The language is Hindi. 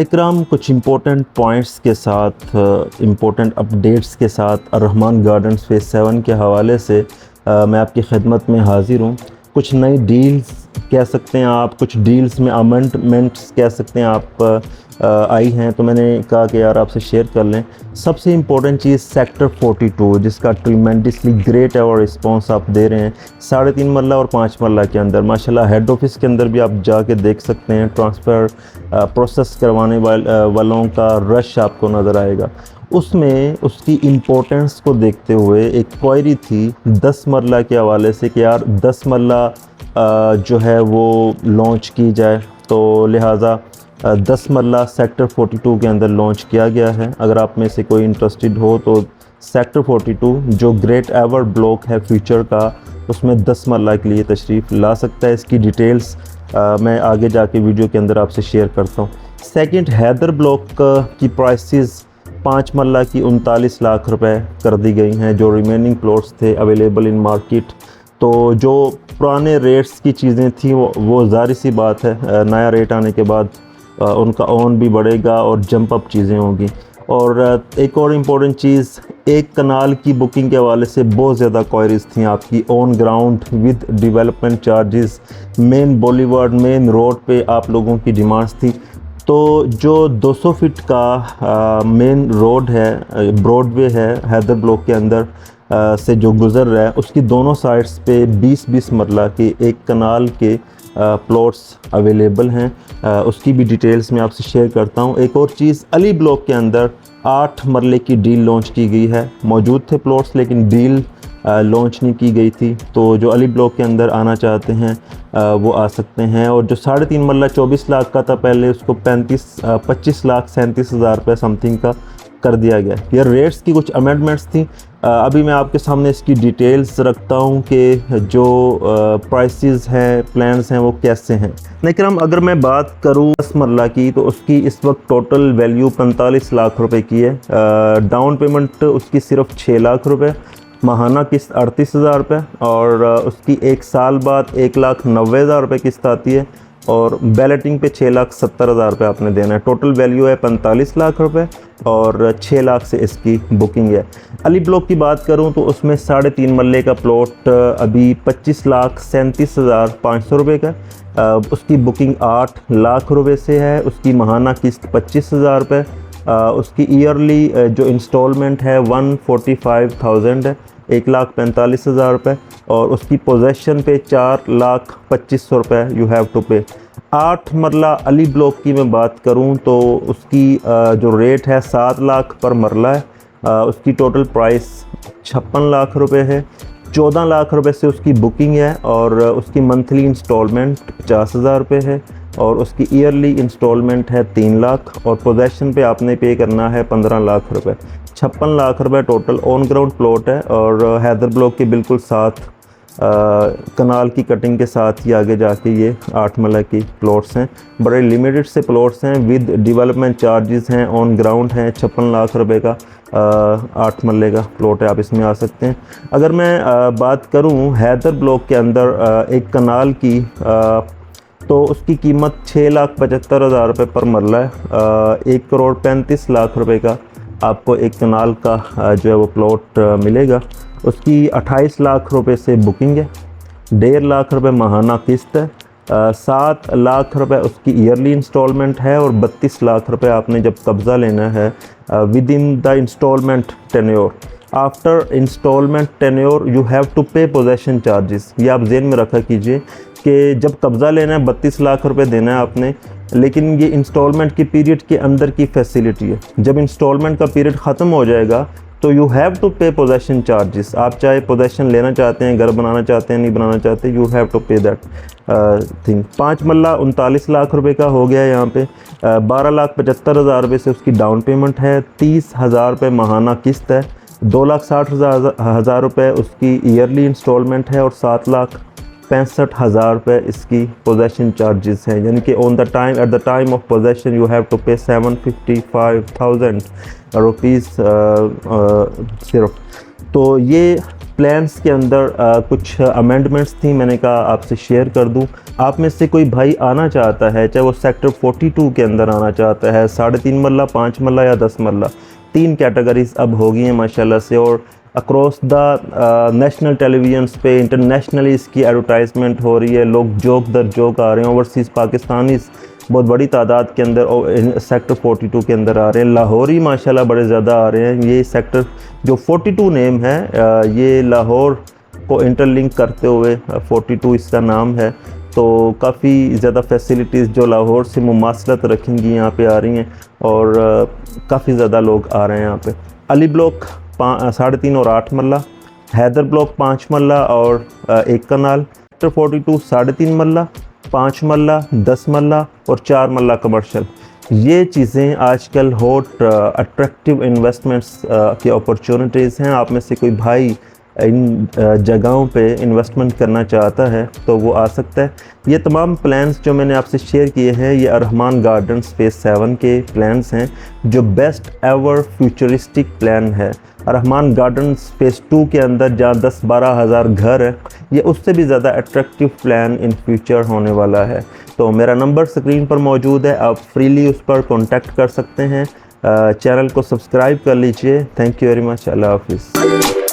इकराम, कुछ इम्पोर्टेंट पॉइंट्स के साथ, इम्पोर्टेंट अपडेट्स के साथ रहमान गार्डन्स फेज़ 7 के हवाले से मैं आपकी खिदमत में हाज़िर हूँ। कुछ नई डील्स कह सकते हैं आप, कुछ डील्स में अमेंडमेंट्स कह सकते हैं आप आई हैं, तो मैंने कहा कि यार आपसे शेयर कर लें। सबसे इम्पोर्टेंट चीज़ सेक्टर 42, जिसका ट्रीमेंडसली ग्रेट है और रिस्पांस आप दे रहे हैं 3.5 मरला और 5 मरला के अंदर। माशाल्लाह हेड ऑफिस के अंदर भी आप जाके देख सकते हैं, ट्रांसफ़र प्रोसेस करवाने वालों का रश आपको नज़र आएगा। उसमें उसकी इम्पोर्टेंस को देखते हुए एक क्वेरी थी 10 मरला के हवाले से कि यार 10 मरला जो है वो लॉन्च की जाए, तो लिहाजा 10 मरला सेक्टर 42 के अंदर लॉन्च किया गया है। अगर आप में से कोई इंटरेस्टेड हो तो सेक्टर 42 जो ग्रेट एवर ब्लॉक है फ्यूचर का, उसमें 10 मरला के लिए तशरीफ़ ला सकता है। इसकी डिटेल्स मैं आगे जाके वीडियो के अंदर आपसे शेयर करता हूँ। सेकंड, हैदर ब्लॉक की प्राइसेस 5 मरला की 39 लाख रुपए कर दी गई हैं। जो रिमेनिंग प्लॉट्स थे अवेलेबल इन मार्केट, तो जो पुराने रेट्स की चीज़ें थी वो ज़ाहिर सी बात है, नया रेट आने के बाद उनका ऑन भी बढ़ेगा और जंप अप चीज़ें होंगी। और एक और इम्पोर्टेंट चीज़, एक कनाल की बुकिंग के हवाले से बहुत ज़्यादा क्वायरीज़ थी आपकी on ground with development charges. Main Bollywood main road पे आप लोगों की डिमांड्स थी। तो जो 200 फीट का मेन रोड है, ब्रॉडवे है हैदर ब्लॉक के अंदर से जो गुज़र रहा है, उसकी दोनों साइड्स पे 20-20 मरला के एक कनाल के प्लॉट्स अवेलेबल हैं। उसकी भी डिटेल्स मैं आपसे शेयर करता हूं। एक और चीज़, अली ब्लॉक के अंदर 8 मरले की डील लॉन्च की गई है। मौजूद थे प्लॉट्स लेकिन डील लॉन्च नहीं की गई थी, तो जो अली ब्लॉक के अंदर आना चाहते हैं वो आ सकते हैं। और जो 3.5 मरला 24 लाख का था पहले, उसको 25 लाख 37 हज़ार रुपये समथिंग का कर दिया गया। ये रेट्स की कुछ अमेंडमेंट्स थी। अभी मैं आपके सामने इसकी डिटेल्स रखता हूं कि जो प्राइसेस हैं, प्लान्स हैं, वो कैसे हैं। लेकिन अगर मैं बात करूं 10 मरला की, तो उसकी इस वक्त टोटल वैल्यू 45 लाख रुपए की है। डाउन पेमेंट उसकी सिर्फ 6 लाख रुपए, माहाना किस्त 38 हज़ार रुपये, और उसकी 1 साल बाद 1,90,000 रुपये किस्त आती है, और बैलेटिंग पे 6,70,000 रुपये आपने देना है। टोटल वैल्यू है 45 लाख रुपए और 6 लाख से इसकी बुकिंग है। अली ब्लॉक की बात करूं तो उसमें 3.5 मरले का प्लॉट अभी 25,37,500 रुपये का, उसकी बुकिंग 8 लाख रुपए से है। उसकी माहाना किस्त 25,000 रुपये, उसकी ईयरली जो इंस्टॉलमेंट है 145,000 है, 1,45,000 रुपये, और उसकी पोजेशन पे 4,25,000 रुपये यू हैव टू पे। 8 मरला अली ब्लॉक की मैं बात करूं तो उसकी जो रेट है 7 लाख पर मरला है। उसकी टोटल प्राइस 56 लाख रुपए है। 14 लाख रुपए से उसकी बुकिंग है, और उसकी मंथली इंस्टॉलमेंट 50,000 रुपये है, और उसकी ईयरली इंस्टॉलमेंट है 3 लाख, और पोजेशन पे आपने पे करना है 15 लाख रुपए। 56 लाख रुपए टोटल ऑन ग्राउंड प्लॉट है, और हैदर ब्लॉक के बिल्कुल साथ कनाल की कटिंग के साथ ही आगे जाके ये 8 मरला की प्लॉट्स हैं। बड़े लिमिटेड से प्लॉट्स हैं, विद डेवलपमेंट चार्जेस हैं, ऑन ग्राउंड हैं। 56 लाख रुपए का 8 मरले का प्लॉट है, आप इसमें आ सकते हैं। अगर मैं बात करूं हैदर ब्लॉक के अंदर एक कनाल की, तो उसकी कीमत 6,75,000 रुपये पर मरला है। 1,35,00,000 रुपये का आपको एक कनाल का जो है वो प्लॉट मिलेगा। उसकी 28 लाख रुपए से बुकिंग है, 1.5 लाख रुपए माहाना किस्त है, 7 लाख रुपए उसकी ईयरली इंस्टॉलमेंट है, और 32 लाख रुपए आपने जब कब्ज़ा लेना है within the installment tenure. After installment tenure you have to pay possession charges. ये आप जेन में रखा कीजिए कि जब कब्ज़ा लेना है 32 लाख रुपए देना है आपने, लेकिन ये इंस्टॉलमेंट की पीरियड के अंदर की फैसिलिटी है। जब इंस्टॉलमेंट का पीरियड ख़त्म हो जाएगा तो you have to pay possession charges. आप चाहे पोजेसन लेना चाहते हैं, घर बनाना चाहते हैं, नहीं बनाना चाहते, यू हैव टू पे दैट थिंग। 5 मरला 39 लाख रुपए का हो गया है यहाँ पे। 12,75,000 रुपये से उसकी डाउन पेमेंट है, 30,000 रुपये माहाना किस्त है, 2,60,000 रुपये उसकी ईयरली इंस्टॉलमेंट है, और 7,65,000 रुपये इसकी पोजेसन चार्जेस हैं। यानी कि on the time, at the time of possession you have to pay 755,000 rupees सिर्फ। तो ये प्लान्स के अंदर कुछ अमेंडमेंट्स थी, मैंने कहा आपसे शेयर कर दूं। आप में से कोई भाई आना चाहता है, चाहे वो सेक्टर 42 के अंदर आना चाहता है, 3.5 मरला, 5 मरला या 10 मरला, 3 कैटेगरीज अब हो गई हैं माशाल्लाह से। और अक्रॉस द नेशनल टेलीविजन पे इंटरनेशनली इसकी एडवर्टाइजमेंट हो रही है, लोग जोक दर जोक आ रहे हैं। ओवरसीज़ पाकिस्तानी बहुत बड़ी तादाद के अंदर सेक्टर 42 के अंदर आ रहे हैं। लाहौरी माशाल्लाह बड़े ज़्यादा आ रहे हैं। ये सेक्टर जो 42 नेम है, ये लाहौर को इंटरलिंक करते हुए 42 इसका नाम है। तो काफ़ी ज़्यादा फैसिलिटीज़ जो लाहौर से मुमासलत रखेंगी यहाँ पे आ रही हैं, और काफ़ी ज़्यादा लोग आ रहे हैं यहाँ पे। अली ब्लॉक 3.5 और 8 मरला, हैदर ब्लॉक 5 मरला और 1 कनाल, सेक्टर 42 3.5 मरला, 5 मरला, 10 मरला और 4 मरला कमर्शियल। ये चीज़ें आजकल हॉट अट्रैक्टिव इन्वेस्टमेंट्स की अपॉर्चुनिटीज़ हैं। आप में से कोई भाई इन जगहों पे इन्वेस्टमेंट करना चाहता है तो वो आ सकता है। ये तमाम प्लान्स जो मैंने आपसे शेयर किए हैं, ये अरहमान गार्डन्स फेज़ 7 के प्लान्स हैं, जो बेस्ट एवर फ्यूचरिस्टिक प्लान है। अरहमान गार्डन्स फेज़ 2 के अंदर जहाँ 10-12 हज़ार घर है, ये उससे भी ज़्यादा अट्रैक्टिव प्लान इन फ्यूचर होने वाला है। तो मेरा नंबर स्क्रीन पर मौजूद है, आप फ्रीली उस पर कॉन्टैक्ट कर सकते हैं। चैनल को सब्सक्राइब कर लीजिए। Thank you very much. अल्लाह हाफिज़।